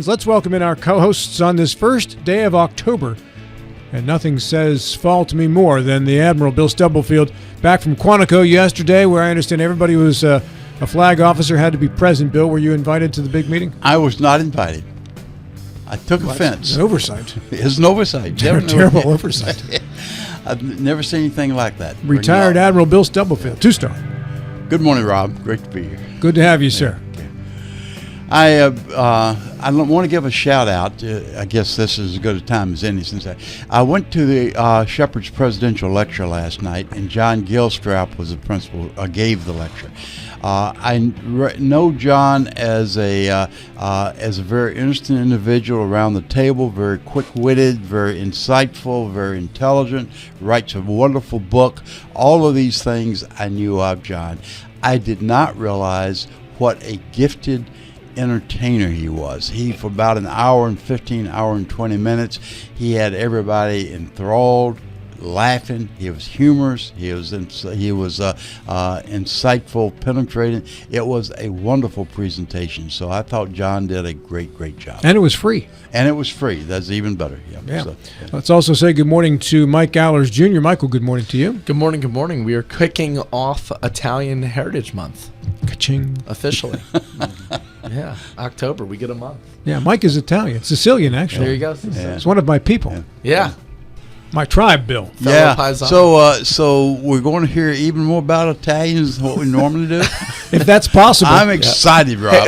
Let's welcome in our co-hosts on this first day of October. And nothing says fall to me more than the Admiral Bill Stubblefield back from Quantico yesterday, where I understand everybody was a flag officer had to be present. Bill, were you invited to the big meeting? I was not invited. I took offense. It's an oversight. It's an oversight. Terrible oversight. I've never seen anything like that. Retired Admiral Bill Stubblefield, 2-star. Good morning, Rob. Great to be here. Good to have you, sir. I want to give a shout out. I guess this is as good a time as any, since I went to the Shepherd's presidential lecture last night, and John Gilstrap was the principal. Gave the lecture. I know John as a very interesting individual around the table, very quick-witted, very insightful, very intelligent, writes a wonderful book. All of these things I knew of John. I did not realize what a gifted entertainer he was. For about an hour and 20 minutes, he had everybody enthralled, laughing. He was humorous. He was insightful, penetrating. It was a wonderful presentation. So I thought John did a great job. And it was free. That's even better. Yeah. Let's also say good morning to Mike Allers Jr. Michael, good morning to you. Good morning. We are kicking off Italian Heritage Month. Ka-ching. Officially. Yeah, October, we get a month. Yeah, Mike is Italian. Sicilian, actually. There you go. Yeah. It's one of my people. Yeah. My tribe, Bill. Yeah. So we're going to hear even more about Italians than what we normally do. If that's possible. I'm excited, Rob.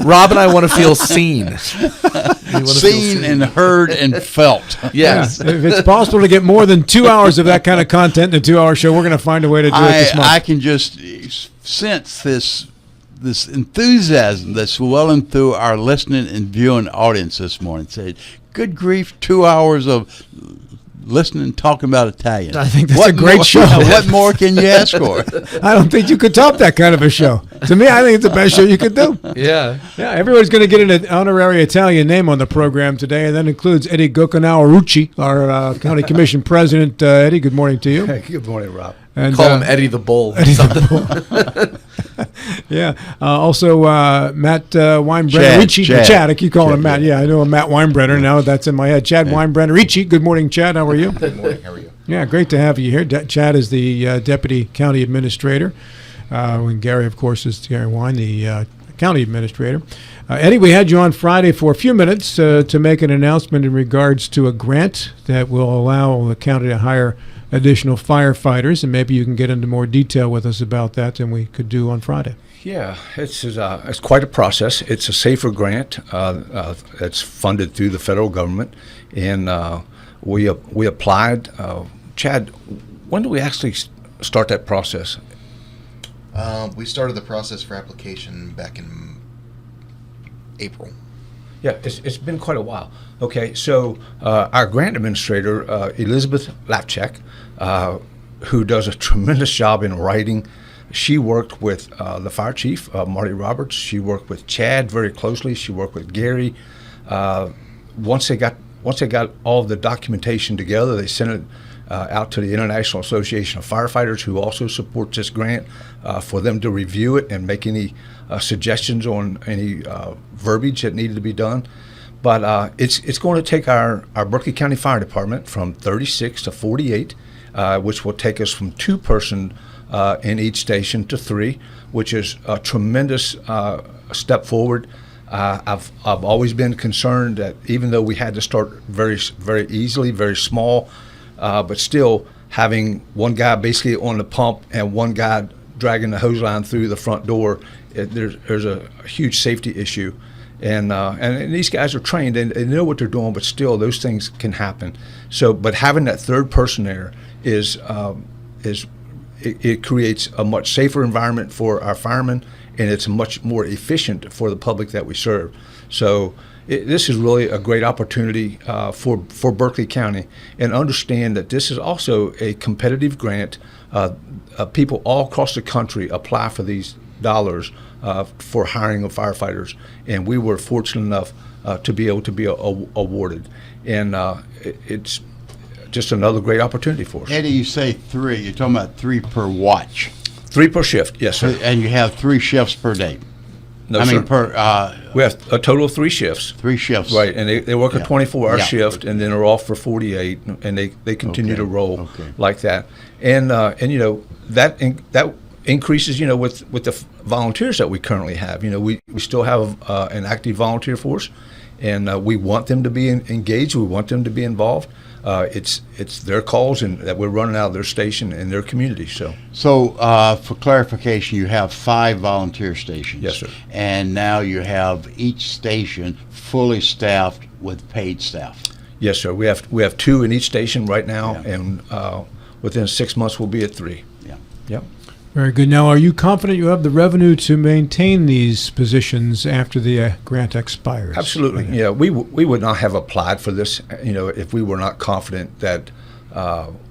Rob and I want to feel seen. Seen and heard and felt. Yes. Yeah. If it's possible to get more than 2 hours of that kind of content in a 2-hour show, we're going to find a way to do it this month. I can just sense this enthusiasm that's welling through our listening and viewing audience this morning. Say, good grief, 2 hours of listening and talking about Italian. I think that's a great show. What more can you ask for? I don't think you could top that kind of a show. To me, I think it's the best show you could do. Yeah. Yeah, everybody's going to get an honorary Italian name on the program today, and that includes Eddie Gochenour, our county commission president. Eddie, good morning to you. Hey, good morning, Rob. And, call him Eddie the Bull. Eddie the Bull. Yeah. Also, Matt Winebrenner. Chad. I keep calling him Matt. Yeah, I know him, Matt Winebrenner. Now that's in my head. Chad Winebrenner. Good morning, Chad. How are you? Good morning. How are you? Yeah, great to have you here. Chad is the deputy county administrator. When Gary, of course, is Gary Wine, the county administrator. Eddie, we had you on Friday for a few minutes to make an announcement in regards to a grant that will allow the county to hire additional firefighters, and maybe you can get into more detail with us about that than we could do on Friday. Yeah, it's quite a process. It's a SAFER grant that's funded through the federal government, and we applied. Chad, when do we actually start that process? We started the process for application back in April. Yeah, it's been quite a while. Okay, so our grant administrator, Elizabeth Lapchek, who does a tremendous job in writing, she worked with the fire chief, Marty Roberts. She worked with Chad very closely. She worked with Gary. Once they got all the documentation together, they sent it out to the International Association of Firefighters, who also supports this grant, for them to review it and make any suggestions on any verbiage that needed to be done. But it's going to take our Berkeley County Fire Department from 36 to 48, which will take us from 2-person in each station to 3, which is a tremendous step forward. I've always been concerned that even though we had to start very easily, very small, but still having one guy basically on the pump and one guy dragging the hose line through the front door, there's a huge safety issue. And these guys are trained and they know what they're doing, but still those things can happen. So, but having that third person there it creates a much safer environment for our firemen, and it's much more efficient for the public that we serve. So this is really a great opportunity for Berkeley County, and understand that this is also a competitive grant. People all across the country apply for these dollars for hiring of firefighters, and we were fortunate enough to be able to be awarded. And it's just another great opportunity for us. Eddie, you say 3. You're talking about 3 per watch. 3 per shift, yes, sir. And you have 3 shifts per day. No, I sir. mean, per We have a total of 3 shifts. 3 shifts. Right, and they work a Yeah. 24-hour Yeah. shift, and then they're off for 48, and they continue Okay. to roll Okay. like that. And that increases with the volunteers that we currently have. We still have an active volunteer force, and we want them to be engaged. We want them to be involved. It's their calls and that we're running out of their station and their community. So, for clarification, you have 5 volunteer stations. Yes, sir. And now you have each station fully staffed with paid staff. Yes, sir. We have 2 in each station right now, Yeah. and within 6 months we'll be at 3. Yeah. Yep. Very good. Now, are you confident you have the revenue to maintain these positions after the grant expires? Absolutely. Yeah, we would not have applied for this, if we were not confident that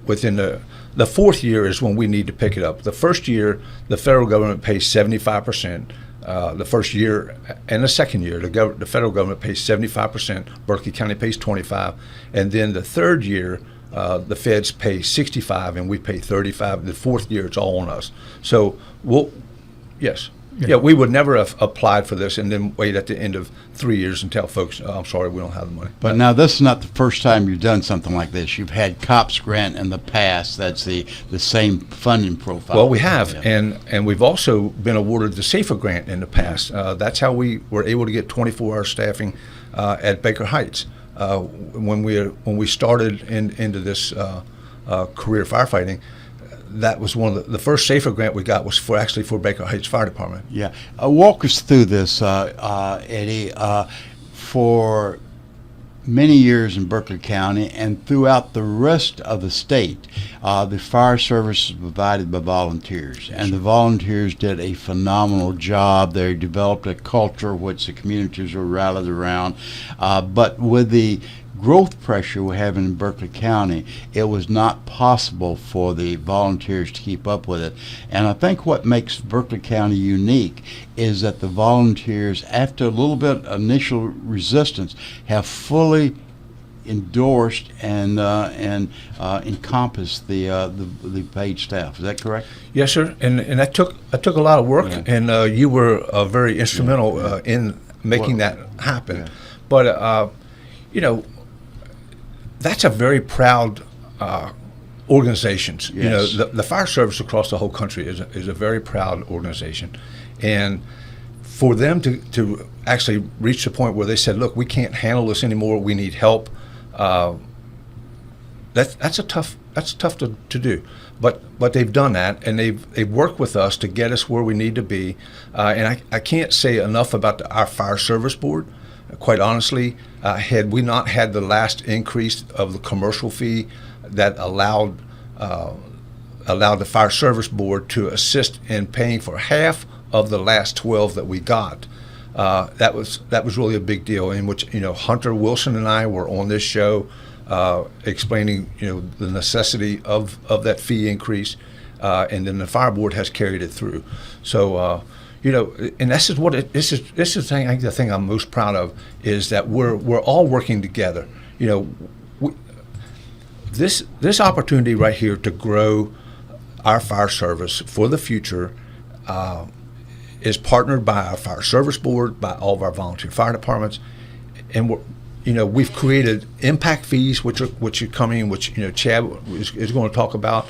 within the 4th year is when we need to pick it up. The first year, the federal government pays 75%. The first year and the second year, the federal government pays 75%. Berkeley County pays 25%, and then the third year, the feds pay 65%, and we pay 35%. The 4th year, it's all on us. So yes. Yeah, we would never have applied for this and then wait at the end of 3 years and tell folks, I'm sorry, we don't have the money. But now this is not the first time you've done something like this. You've had COPS grant in the past. That's the same funding profile. Well, we have, Yeah. and we've also been awarded the SAFER grant in the past. That's how we were able to get 24-hour staffing at Baker Heights. When we started into this career firefighting, that was one of the first SAFER grant we got was for Baker Heights Fire Department. Yeah. Walk us through this, Eddie. For many years in Berkeley County and throughout the rest of the state, the fire service is provided by volunteers, and the volunteers did a phenomenal job. They developed a culture which the communities were rallied around. But with the growth pressure we're having in Berkeley County, it was not possible for the volunteers to keep up with it. And I think what makes Berkeley County unique is that the volunteers, after a little bit of initial resistance, have fully endorsed and encompassed the paid staff. Is that correct? Yes, sir. And that took a lot of work, Yeah. and you were very instrumental in making that happen. Yeah. But that's a very proud organization. Yes. The fire service across the whole country is a very proud organization, and for them to actually reach the point where they said, "Look, we can't handle this anymore. We need help." That's tough to do, but they've done that, and they've worked with us to get us where we need to be, and I can't say enough about our fire service board. Quite honestly, had we not had the last increase of the commercial fee that allowed the fire service board to assist in paying for half of the last 12 that we got, that was really a big deal. In which Hunter Wilson and I were on this show explaining the necessity of that fee increase, and then the fire board has carried it through. So. And this is the thing I'm most proud of is that we're all working together. This opportunity right here to grow our fire service for the future is partnered by our fire service board, by all of our volunteer fire departments, and we've created impact fees, which are coming, which Chad is going to talk about.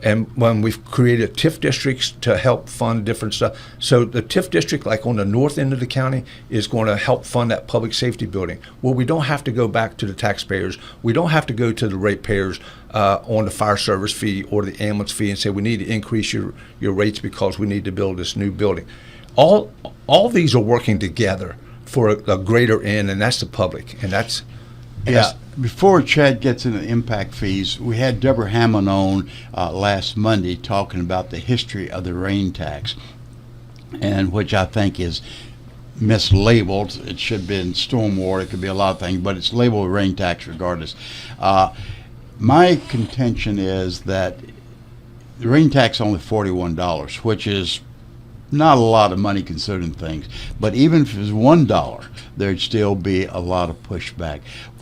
And when we've created TIF districts to help fund different stuff. So the TIF district, like on the north end of the county, is going to help fund that public safety building. Well, we don't have to go back to the taxpayers. We don't have to go to the ratepayers on the fire service fee or the ambulance fee and say we need to increase your rates because we need to build this new building. All these are working together for a greater end, and that's the public. And that's Before Chad gets into impact fees, we had Deborah Hammond on last Monday talking about the history of the rain tax, and which I think is mislabeled. It should be in stormwater. It could be a lot of things, but it's labeled rain tax regardless. My contention is that the rain tax is only $41, which is not a lot of money considering things, but even if it was $1, there'd still be a lot of pushback.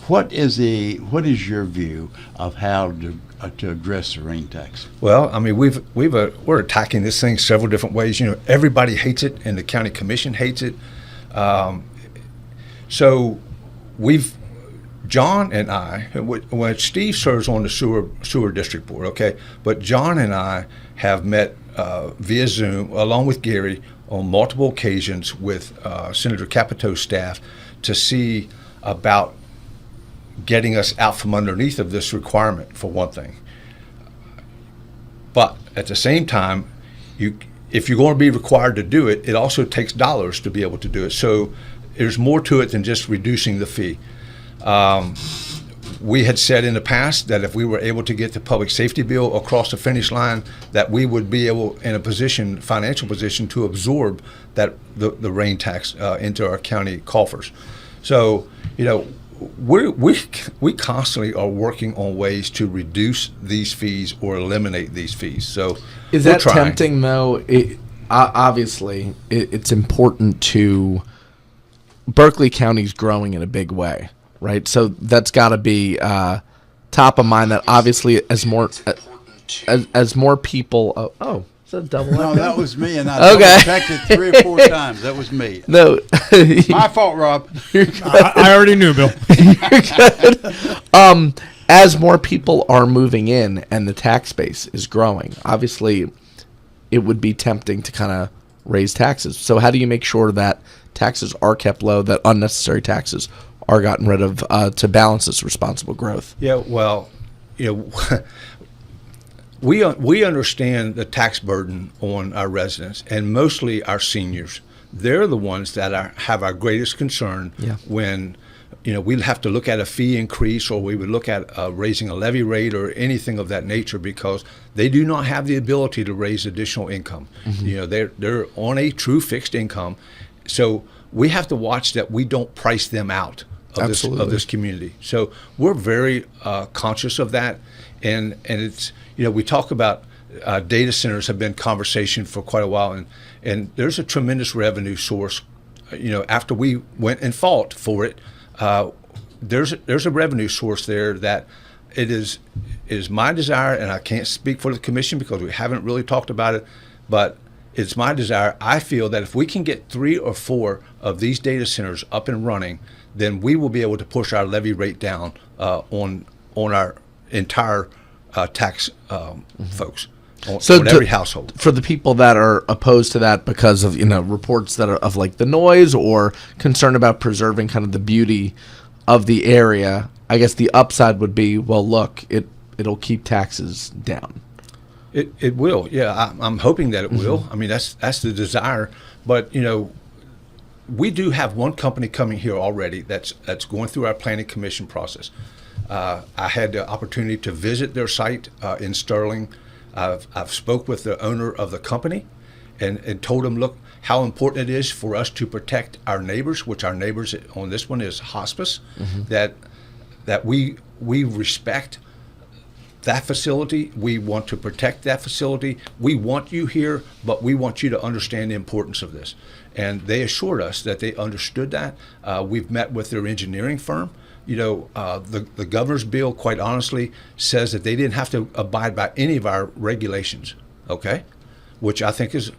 What is your view of how to address the rain tax? Well, I mean, we're attacking this thing several different ways. You know, everybody hates it, and the county commission hates it. So John and I, when Steve serves on the sewer district board, okay, but John and I have met via Zoom along with Gary on multiple occasions with Senator Capito's staff to see about getting us out from underneath of this requirement, for one thing. But at the same time, if you're going to be required to do it, it also takes dollars to be able to do it. So there's more to it than just reducing the fee. We had said in the past that if we were able to get the public safety bill across the finish line, that we would be able, in a financial position, to absorb the rain tax into our county coffers. So, you know, we constantly are working on ways to reduce these fees or eliminate these fees. So is that tempting though? Obviously, it's important to. Berkeley County's growing in a big way, right? So that's got to be top of mind. That obviously, as more people. Oh, is that a double? No, that was me, and I checked it 3 or 4 times. That was me. No, my fault, Rob. I already knew, Bill. You're good. As more people are moving in and the tax base is growing, obviously, it would be tempting to kind of raise taxes. So how do you make sure that taxes are kept low, that unnecessary taxes are gotten rid of to balance this responsible growth? Yeah, well, you know, we understand the tax burden on our residents, and mostly our seniors. They're the ones that have our greatest concern when, you know, we'd have to look at a fee increase, or we would look at raising a levy rate or anything of that nature, because they do not have the ability to raise additional income. Mm-hmm. You know, they're on a true fixed income. So we have to watch that we don't price them out of this community. So we're very conscious of that, and it's, you know, we talk about data centers have been conversation for quite a while, and there's a tremendous revenue source. You know, after we went and fought for it, there's a revenue source there that it is my desire, and I can't speak for the commission because we haven't really talked about it, but it's my desire. I feel that if we can get 3 or 4 of these data centers up and running, then we will be able to push our levy rate down on our entire tax folks on every household. For the people that are opposed to that because of, you know, reports that are of like the noise or concern about preserving kind of the beauty of the area, I guess the upside would be, well, look, it'll keep taxes down. It will, yeah. I'm hoping that it will. I mean, that's the desire. But, you know, we do have one company coming here already that's going through our planning commission process. I had the opportunity to visit their site in Sterling. I've spoke with the owner of the company and told him, look, how important it is for us to protect our neighbors, which our neighbors on this one is hospice, that we respect that facility. We want to protect that facility. We want you here, but we want you to understand the importance of this. And they assured us that they understood that. We've met with their engineering firm. You know, the governor's bill, quite honestly, says that they didn't have to abide by any of our regulations, okay, which I think is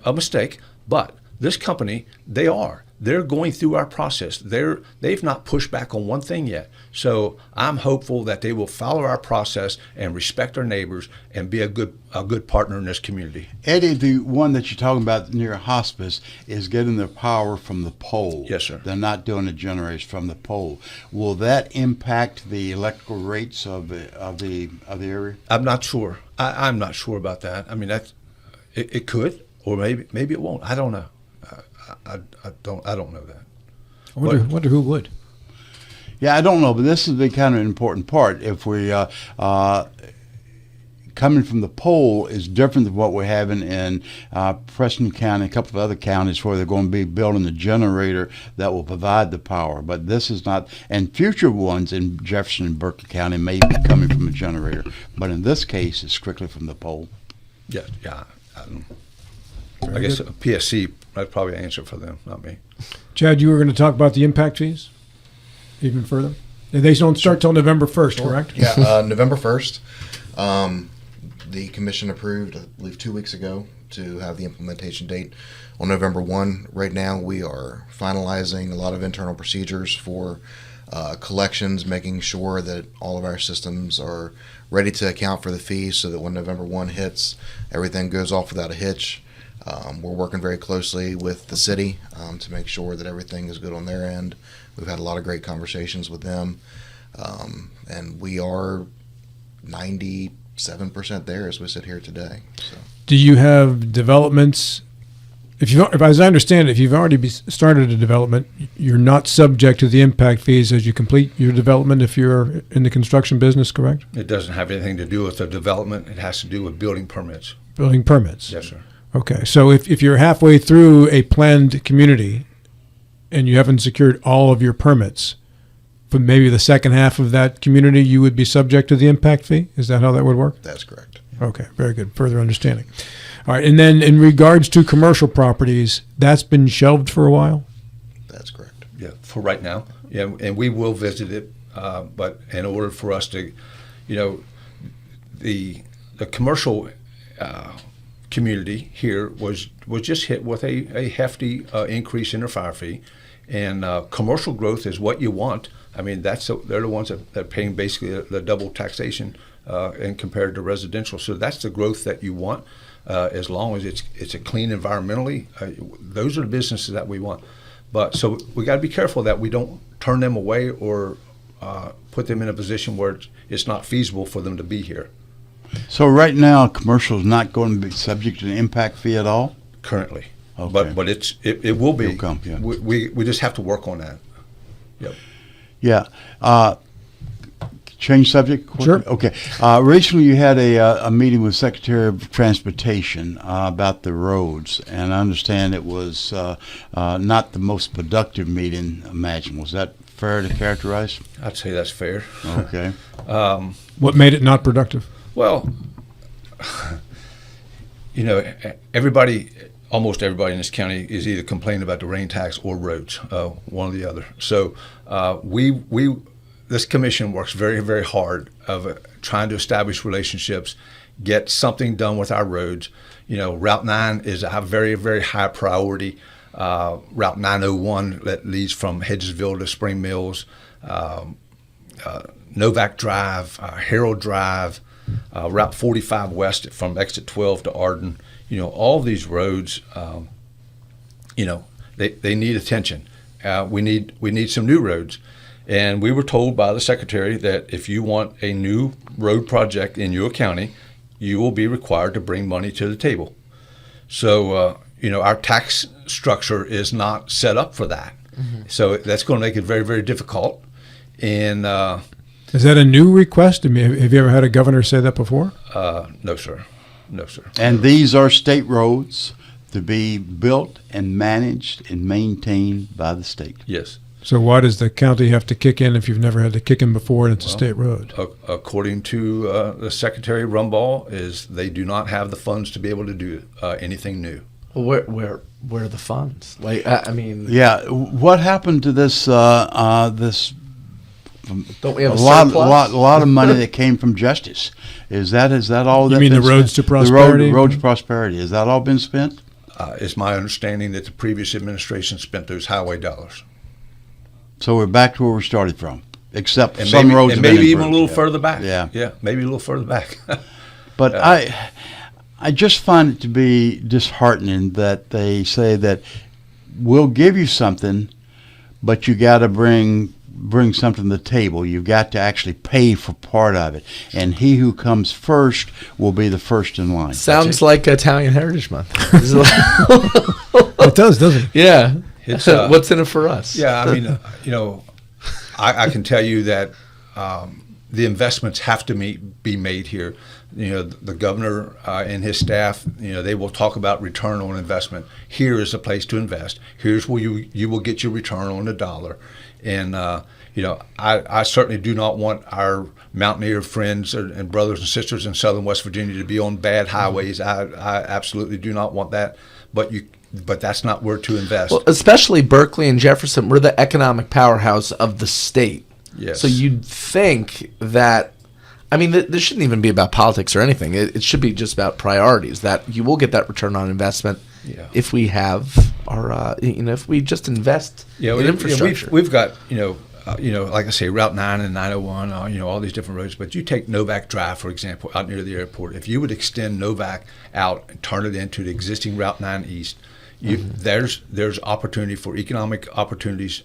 a mistake. But this company, they're going through our process. They've not pushed back on one thing yet. So I'm hopeful that they will follow our process and respect our neighbors and be a good partner in this community. Eddie, the one that you're talking about near hospice is getting their power from the pole. Yes, sir. They're not doing the generators from the pole. Will that impact the electrical rates of the area? I'm not sure. I'm not sure about that. I mean, it could, or maybe it won't. I don't know. I don't know that. I wonder who would. Yeah, I don't know, but this is the kind of important part. If we coming from the pole is different than what we're having in Preston County, a couple of other counties where they're going to be building the generator that will provide the power. But this is not, and future ones in Jefferson and Berkeley County may be coming from a generator. But in this case, it's strictly from the pole. Yeah. I don't know. I guess PSC, that's probably an answer for them, not me. Chad, you were going to talk about the impact fees even further? They don't start till November 1st, correct? Yeah, November 1st. The commission approved, I believe, 2 weeks ago to have the implementation date on November 1. Right now, we are finalizing a lot of internal procedures for collections, making sure that all of our systems are ready to account for the fees so that when November 1 hits, everything goes off without a hitch. We're working very closely with the city to make sure that everything is good on their end. We've had a lot of great conversations with them, and we are 97% there as we sit here today. So. Do you have developments? If as I understand it, if you've already started a development, you're not subject to the impact fees as you complete your development if you're in the construction business, correct? It doesn't have anything to do with the development. It has to do with building permits. Building permits. Yes, sir. Okay, so if you're halfway through a planned community and you haven't secured all of your permits, for maybe the second half of that community, you would be subject to the impact fee? Is that how that would work? That's correct. Okay, very good. Further understanding. All right, and then in regards to commercial properties, that's been shelved for a while? That's correct. Yeah, for right now. Yeah, and we will visit it, but in order for us to, the commercial community here was just hit with a hefty increase in their fire fee, and commercial growth is what you want. I mean, they're the ones that are paying basically the double taxation and compared to residential. So that's the growth that you want. As long as it's a clean environmentally, those are the businesses that we want. But so we got to be careful that we don't turn them away or put them in a position where it's not feasible for them to be here. So right now, commercial is not going to be subject to an impact fee at all? Currently. Okay. But it will be. It'll come, yeah. We just have to work on that. Yep. Yeah. Change subject? Sure. Okay. Recently, you had a meeting with Secretary of Transportation about the roads, and I understand it was not the most productive meeting imaginable. Was that fair to characterize? I'd say that's fair. Okay. What made it not productive? Well, almost everybody in this county is either complaining about the rain tax or roads, one or the other. So this commission works very, very hard of trying to establish relationships, get something done with our roads. Route 9 is a very, very high priority. Route 901 that leads from Hedgesville to Spring Mills, Novak Drive, Harold Drive, Route 45 West from Exit 12 to Arden. All these roads, they need attention. We need some new roads. And we were told by the secretary that if you want a new road project in your county, you will be required to bring money to the table. So, our tax structure is not set up for that. Mm-hmm. So that's going to make it very, very difficult. And is that a new request? I mean, have you ever had a governor say that before? No, sir. No, sir. And these are state roads to be built and managed and maintained by the state. Yes. So why does the county have to kick in if you've never had to kick in before and it's a state road? According to the Secretary Rumball, is they do not have the funds to be able to do anything new. Well, where are the funds? Like, I mean, Yeah. What happened to this? This don't we have a a lot surplus? of money that came from Justice. Is that all? You that mean been the roads spent? to prosperity? The roads to prosperity. Has that all been spent? It's my understanding that the previous administration spent those highway dollars. So we're back to where we started from, except And some maybe, roads and have been maybe even a improved. little further back. Yeah. Maybe a little further back. But I just find it to be disheartening that they say that we'll give you something, but you got to bring something to the table. You've got to actually pay for part of it, and he who comes first will be the first in line. Sounds like Italian Heritage Month. It does, doesn't it? Yeah. It's, What's in it for us? Yeah, I mean, I can tell you that the investments have to be made here. The governor and his staff, they will talk about return on investment. Here is a place to invest. Here's where you will get your return on the dollar. And, I certainly do not want our mountaineer friends and brothers and sisters in southern West Virginia to be on bad highways. I absolutely do not want that. but that's not where to invest. Well, especially Berkeley and Jefferson, we're the economic powerhouse of the state. Yes. So you'd think that, I mean, this shouldn't even be about politics or anything. It should be just about priorities, that you will get that return on investment if we have our, if we just invest in infrastructure. We've got, like I say, Route 9 and 901, all these different roads. But you take Novak Drive, for example, out near the airport. If you would extend Novak out and turn it into the existing Route 9 East, there's opportunity for economic opportunities.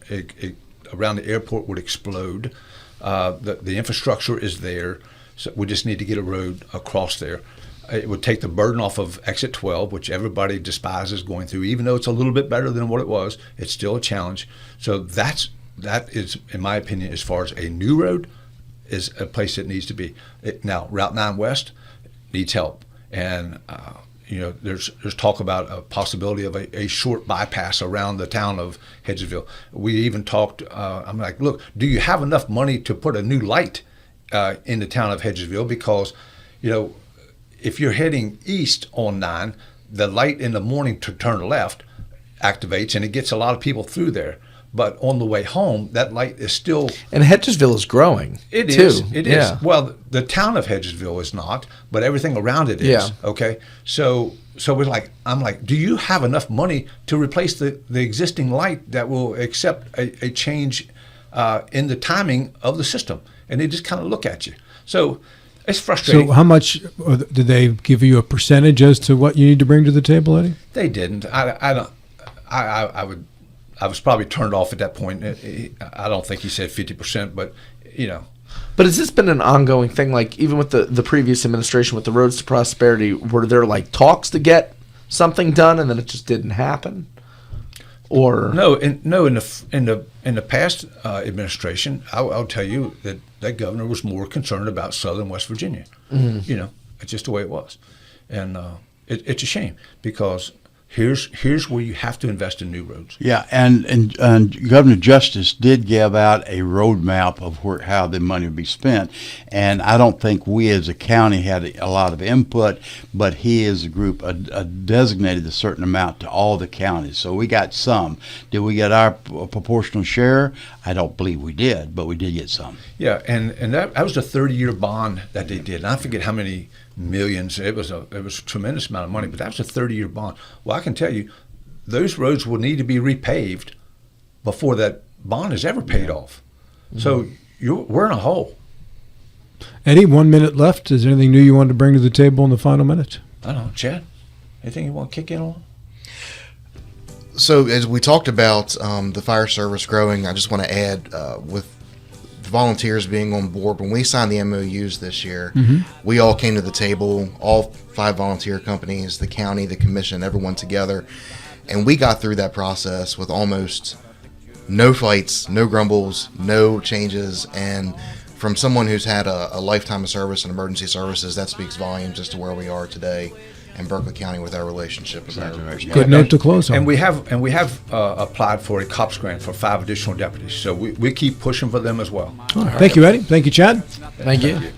Around the airport would explode. The infrastructure is there. So we just need to get a road across there. It would take the burden off of Exit 12, which everybody despises going through. Even though it's a little bit better than what it was, it's still a challenge. So that is, in my opinion, as far as a new road, is a place it needs to be. Now, Route 9 West needs help. And, there's talk about a possibility of a short bypass around the town of Hedgesville. We even talked, I'm like, look, do you have enough money to put a new light in the town of Hedgesville? Because, if you're heading east on 9, the light in the morning to turn left activates, and it gets a lot of people through there. But on the way home, that light is still... And Hedgesville is growing, It too. It is. Well, the town of Hedgesville is not, but everything around it is. Yeah. Okay? So I'm like, do you have enough money to replace the existing light that will accept a change in the timing of the system? And they just kind of look at you. So it's frustrating. So how much did they give you a percentage as to what you need to bring to the table, Eddie? They didn't. I was probably turned off at that point. I don't think he said 50%, but But has this been an ongoing thing? Like even with the previous administration with the Roads to Prosperity, were there like talks to get something done and then it just didn't happen? Or in the past administration, I'll tell you that governor was more concerned about Southern West Virginia. Mm-hmm. It's just the way it was, and it's a shame because here's where you have to invest in new roads. Yeah, and Governor Justice did give out a roadmap of how the money would be spent, and I don't think we as a county had a lot of input, but he as a group designated a certain amount to all the counties, so we got some. Did we get our proportional share? I don't believe we did, but we did get some. Yeah, and that was a 30-year bond that they did, and I forget how many millions. It was a tremendous amount of money, but that was a 30-year bond. Well, I can tell you, those roads will need to be repaved before that bond is ever paid off. Mm-hmm. So we're in a hole. Eddie, 1 minute left. Is there anything new you wanted to bring to the table in the final minute? I don't know, Chad. Anything you want to kick in on? So as we talked about the fire service growing, I just want to add with volunteers being on board. When we signed the MOUs this year, we all came to the table, all 5 volunteer companies, the county, the commission, everyone together, and we got through that process with almost no fights, no grumbles, no changes. And from someone who's had a lifetime of service in emergency services, that speaks volumes as to where we are today in Berkeley County with our relationship. Good note to close on. And we have applied for a COPS grant for 5 additional deputies. So we keep pushing for them as well. All right. Thank you, Eddie. Thank you, Chad. thank you.